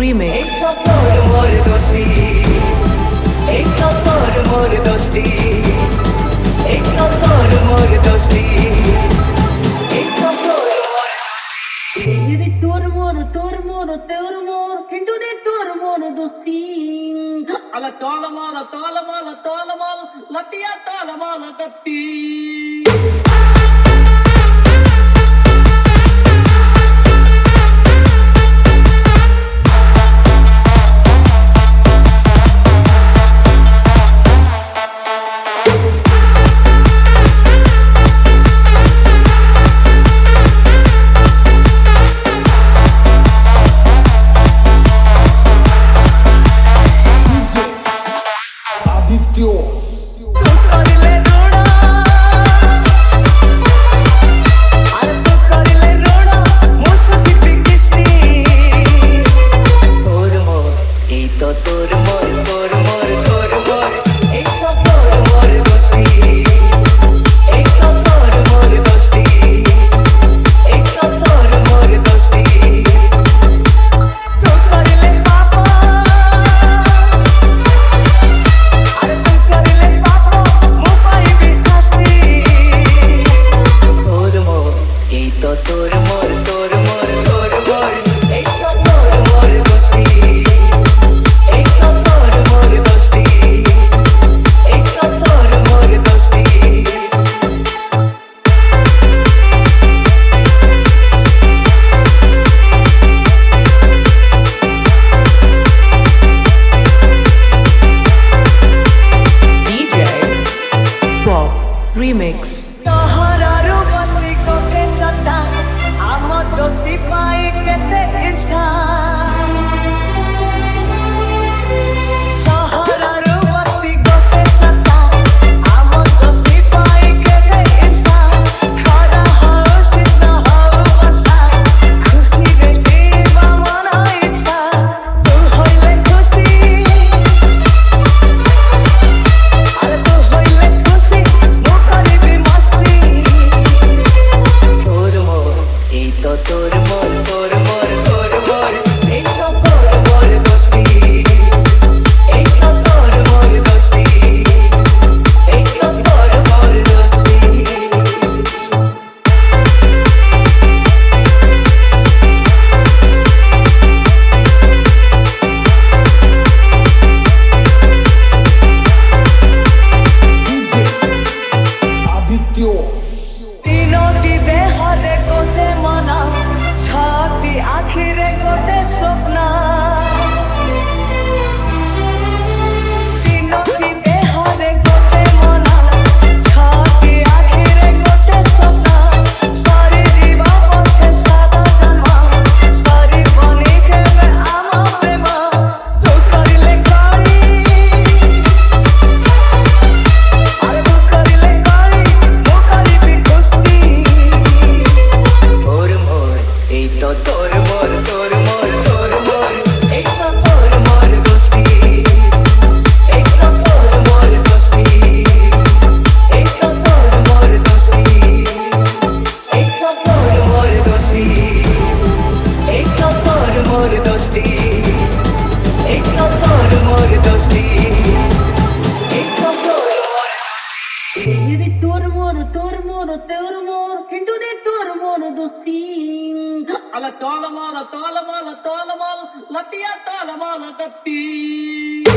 remix. Ala tola mala latia tola mala datti. Remix. Tahararu basti kote chacha, amar dosti pai kete insan. Tahararu basti kote chacha, amar dosti pai kete insan. Khara hao sita hao basa, khushi re jiva mana ichha. Tu hoile khushi, are tu hoile khushi. तीनोटी Dehre कोटे मना छाती आखिरे कोटे सपना तीनोटी देहरे कोटे मना छाती आखिरे कोटे सपना सारी जीवा पछे सादा जन्मा सारी बनी के मैं आमा प्रेमा तू करिले काई अरे तू करिले काई Ala tola mala latia tola mala datti.